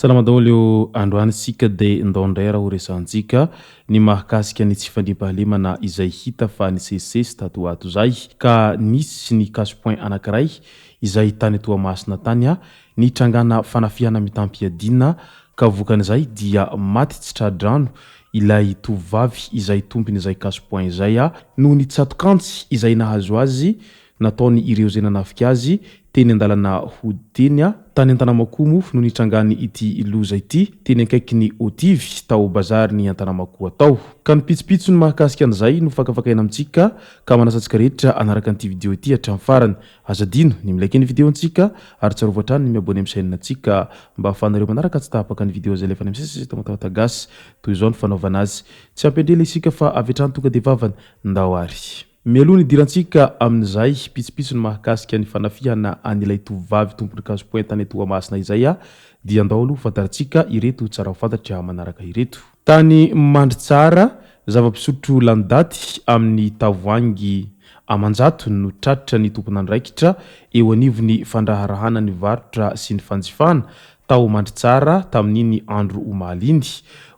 Salama daholo androany sika dia ndao ho resantsika ny mahakasika ny tsy fandriam-pahalemana izay hita fa nisesisesy tato ato zay ka nisy ny casse-point anankiray izay tany Toamasina tany nitrangana fanafiana mitampiadina ka vokan'izay dia maty tsy tradrano ilay tovavy izay tompony izay casse-point izay noho ny tsatokantsy izay nahazo azy nataony ireo izay nanafika azy teny andalana hoditeny tany Antanamakomo no nitrangany ity loza ity teny akaiky ny Otivy tao bazary ny Antanamakomo tao ka ny pitsopitso ny mahakasika an'izay no fakafakaina amintsika ka manasantsika rehetra anaraka an'ity video ity hatramin'ny farany azadino ny milike ny video antsika ary tsarovatra trano ny miabone amin'ny chaîne antsika mba ahafahanareo manaraka tsy tapaka ny video izay lefa ny misesy tamatagasy toy izao ny fanaovana azy tsy ampendrela isika fa avy hatrany tonga dia vavany ndao ary mialoha ny dirantsika amin'izay pitsopitso ny mahakasika ny fanafihana an'ilay tovavy tompony casse-point tany Toamasina izay dia andao aloha fantarantsika ireto tsara ho fantatra manaraka ireto. Tany mandry tsara zava-pisotro landaty amin'ny tavoahangy amanjato no tratra ny tompon'andraikitra eo anivon'ny fandraharahana ny varotra sy ny fanjifana tao mandry tsara tamin'iny andro omaliny.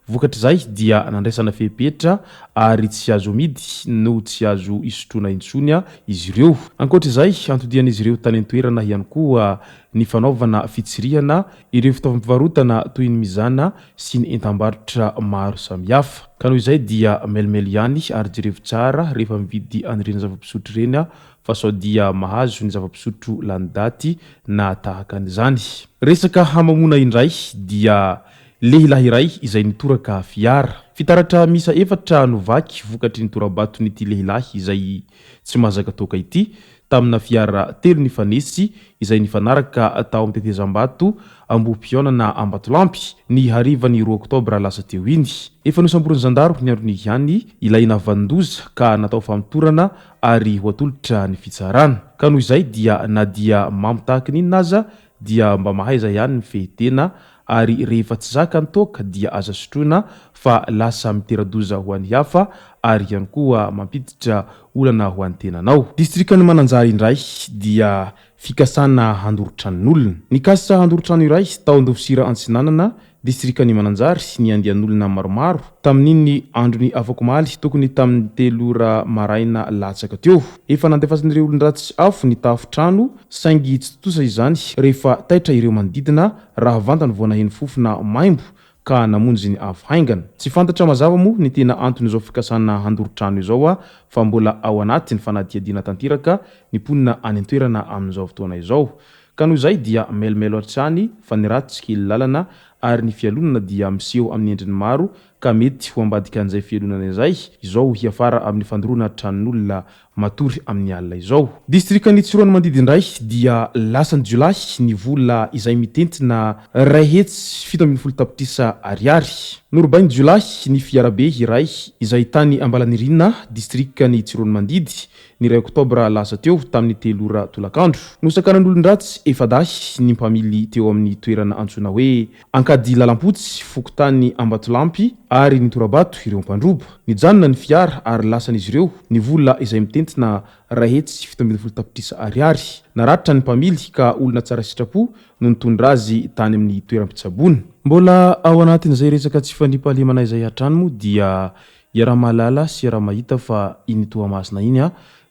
Vokatra izay dia nandraisana fepetra ary tsy azo midy no tsy azo isotroana intsony izy ireo. Ankoatra izay antodian'izy ireo tany an-toerana ihany koa ny fanaovana fitsirihana ireo fitaovam-pivarotana toy ny mizana sy ny entam-barotra maro samihafa. Ka noho izay dia melimely ihany ary jerevy tsara rehefa mividy anireny zava-pisotro ireny fa sao dia mahazo ny zava-pisotro landaty na tahaka an'izany. Resaka hamamona indray dia lehilahy iray izay nitoraka fiara fitaratra misa efatra no vaky vokatry ny torabato n'ity lehilahy izay tsy mahazaka toka ity tamina fiara telo nifanesy izay nifanaraka tao amin'ny tetezam-bato Ambohipiaona Ambatolampy ny harivan'ny 2 Oktobra lasa teo iny. Efa nosamborony zandaro ny andro nihany ilaina vandoza ka natao famitorana ary ho atolotra ny fitsarana. Ka noho izay dia na dia mamitahaky n'inona aza dia mba mahaiza ihany ny fehetena ary rehefa tsy zaka ny toka dia aza sotroina fa lasa miteradoza ho an'ny hafa ary ihany koa mampiditra olana ho an'ny tenanao. Distrikany Mananjary indray dia fikasana handorotran'olona. Ny kasa handorotrano iray tao Andovosira Antsinanana distrikany Mananjary ny andian'olona maromaro tamin'iny andro ny afakomaly tokony tamin'ny 3 maraina latsaka teo. Efa nandefasan'ireo olon-dratsy afo ny tafo-trano saingy tsy totosa izany rehefa taitra ireo manodidina raha vantany vao naheno fofona maimbo ka namonjy ny afo haingana. Tsy fantatra mazava moa ny tena antony izao fikasana handorotrano izao fa mbola ao anaty ny fanadihadiana tanteraka ny mponina any an-toerana amin'izao fotoana izao. Ka noho izay dia melimelo hatrany fa ny ratsy kely lalana ary ny fialonana dia miseho amin'ny endriny maro ka mety ho ambadika an'izay fialonana izay izao hiafara amin'ny fandoroana tranon'olona matory amin'ny alina izao. Distrikany Tsiroany Mandidy indray dia lasany Jolay ny vola izay mitentina 2,710 tapitrisa ariary. Norobainy Jolay ny fiarabe iray izay tany Ambalanirina distrikany Tsiroany Mandidy ny 2 Oktobra lasa teo tamin'ny 3 ora tolakandro. Nosakanan'olon-dratsy efadahy ny mpamily teo amin'ny toerana antsoina hoe Ankady Lalampotsy Fokotany Ambatolampy ary ny torabato ireo mpandroba. Nijanona ny fiara ary lasan'izy ireo ny vola izay mitentina 2,710 tapitrisa ariary. Naratra ny mpamily ka olona tsara sitrapo no nitondra azy tany amin'ny toeram-pitsaboana. Mbola ao anatin'izay resaka tsy fandriam-pahalemana izay hatrany moa dia iara-mahalala sy iara-mahita fa iny Toamasina iny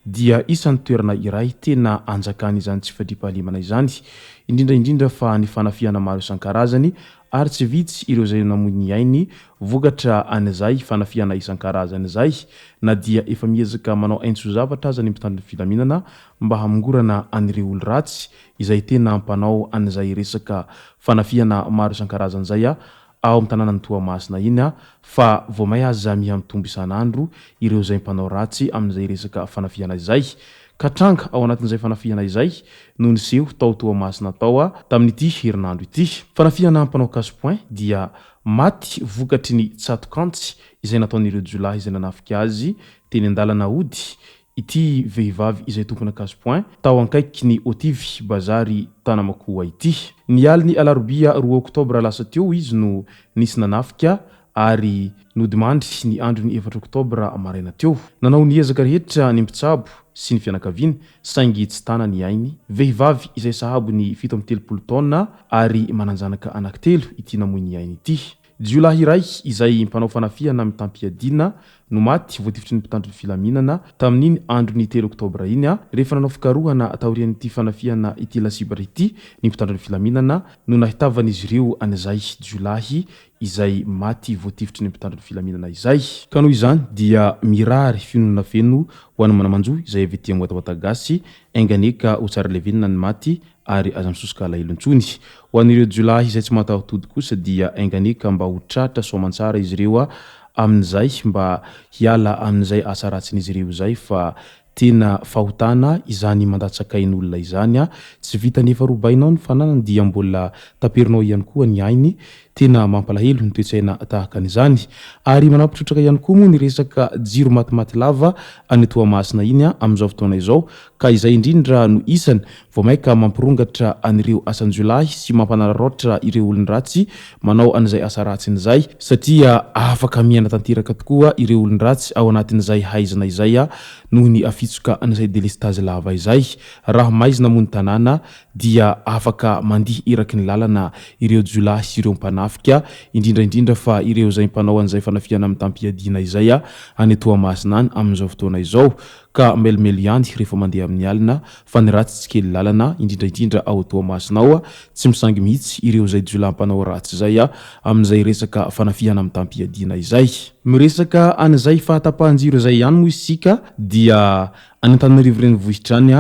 dia isan'ny toerana iray tena anjakany izany tsy fandriam-pahalemana izany indrindra fa ny fanafihana maro isan-karazany ary tsy vitsy ireo izay namoy ainy vokatra an'izay fanafihana isan-karazany izay na dia efa miezaka manao aintso zavatra aza ny mitandrina filaminana mba hamongorana an'ireo olo ratsy izay tena mpanao an'izay resaka fanafihana maro isan-karazany izay ao amin'ny tanànan'ny Toamasina iny fa vao may aza mihamtombo isan'andro ireo izay mpanao ratsy amin'izay resaka fanafihana izay. katranga ao anatin'izay fanafihana izay no niseho tao Toamasina tao tamin'ity herinandro ity. Fanafihana mpanao casse-point dia maty vokatry ny tsatokantsy izay nataon'ireo jolahy izay nanafika azy teny an-dalana ody. Ity vehivavy izay tompona casse-point tao ankaiky ny Otivy bazary Tanamakoa ity. Ny aliny alarobia 2 oktobra lasa teo izy no nisy nanafika ary nodimandry ny andro ny 4 oktobra maraina teo. Nanao niezaka rehetra ny mpitsabo sy ny fianakaviany saingy tsy tana ny ainy. Vehivavy izay sahabo ny 17 taona ary mananjanaka anankitelo ity namoy ny ainy ity. Jiolahy iray izay mpanao fanafihana mitampiadina no maty voatifitry ny mpitandro filaminana tamin'iny andro ny 3 oktobra iny rehefa nanao fikarohana taorian'ity fanafihana ity lasibra ity ny mpitandro filaminana no nahitavan'izy ireo an'izay jiolahy izay maty voatifitry ny mpitandro filaminana izay. Ka noho izany dia mirary finonana feno ho an'ny manamanjo izay avy ety Amboatabata gasy enganeka ho tsara levenina ny maty ary aza misosoka alailontsony. Ho an'ireo jiolahy izay tsy mataotody kosa dia enganeka mba ho tratra soamantsara izy ireo amin'izay mba hiala amin'izay asa ratsin'izy ireo izay fa tena fahotana izany mandatsakain'olona izany tsy vita nefa robainao ny fananany dia mbola taperinao ihany koa ny ainy. Tena mampalahelo ny toetsaina tahaka an'izany ary manampitrotraka ihany koa moa ny resaka jiro matimaty lava any Toamasina iny amin'izao fotoana izao ka izay indrindra no isany vao maika mampirongatra an'ireo asan-jiolahy sy mampanararaotra ireo olon-dratsy manao an'izay asa ratsin'izay satria afaka miaina tanteraka tokoa ireo olon-dratsy ao anatin'izay haizana izay noho ny afitsoka an'izay delestazy lava izay. Raha maizina moa ny tanàna dia afaka mandihy eraky ny lalana ireo jiolahy sy ireo mpanafika indrindra fa ireo zay mpanao an'izay fanafihana mitampiadina izay any Toamasina any amin'izao fotoana izao ka melimelo ihany rehefa mandeha amin'ny alina fa ny ratsy tsy kely lalana indrindra ao Toamasina ao tsy misangy mihitsy ireo zay jiolahy mpanao ratsy izay amin'izay resaka fanafihana mitampiadina izay. Miresaka an'izay fahatapahan-jiro izay ihany moa isika dia any Antananarivo renivohitra any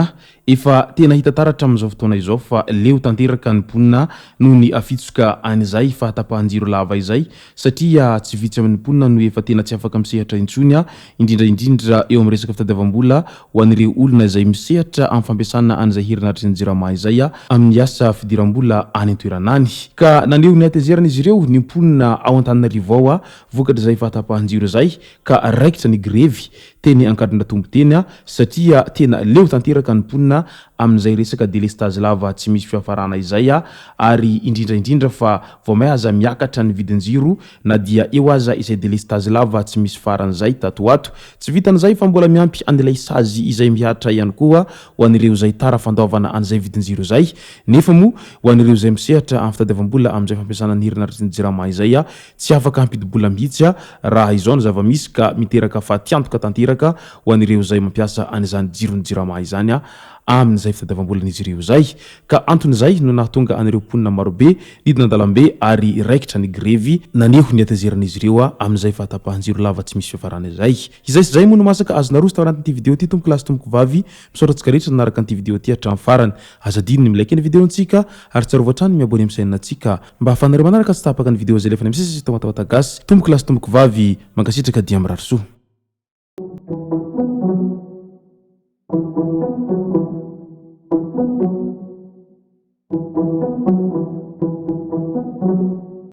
efa tena hita taratra amin'izao fotoana izao fa leo tanteraka ny mponina noho ny afitsoka an'izay fahatapahan-jiro lava izay satria tsy vitsy amin'ny mponina no efa tena tsy afaka misehatra intsony indrindra eo amin'ny resaka fitadiavam-bola ho an'ireo olona izay misehatra amin'ny fampiasana an'izay herinaratra ny jirama izay amin'ny asa fidiram-bola any an-toeranany. Ka naneho ny atezerana izy ireo ny mponina ao Antananarivo ao vokatra izay fahatapahan-jiro izay ka raikitra ny grevy teny ankadrona tombo teny satria tena leo tanteraka ny mponina amin'izay resaka delestazy lava tsy misy fiafarana izay ary indrindra fa vao may aza miakatra ny vidin-jiro na dia eo aza izay delestazy lava tsy misy faran'izay tatoato. Tsy vitan'izay fa mbola miampy an'ilay sazy izay mihatra ihany koa ho an'ireo izay tara fandaovana an'izay vidin-jiro izay nefa moa ho an'ireo izay misehatra amin'ny fitadiavam-bola amin'izay fampiasana ny herinaratra ny jirama izay tsy afaka hampidi-bola mihitsy raha izao ny zava-misy ka miteraka fatiantoka tanteraka ho an'ireo izay mampiasa an'izany jirony jirama izany amin'izay fitadiavam-bolan'izy ireo izay. Ka anton'izay no nahatonga an'ireo mponina marobe didina an-dalambe ary raikitra ny grevy naneho ny atezeran'izy ireo amin'izay fahatapahan-jiro lava tsy misy fiafarana izay. Izay sy zay moa no masaka azona roso tao anatin'ity vidéo ity tomboko lasy tomboko vavy misaotratsika rehetra nanaraka an'ity vidéo ity hatramin'ny farany. Azadino ny milaiky ny vidéontsika ary tsarovatra hatrany miabony amin'ny sainantsika mba hafanareo manaraka tsy tapaka ny vidéo zay lefa ny misesy tao Amboatabata gasy tomboko lasy tomboko vavy mankasitraka dia mirary soa.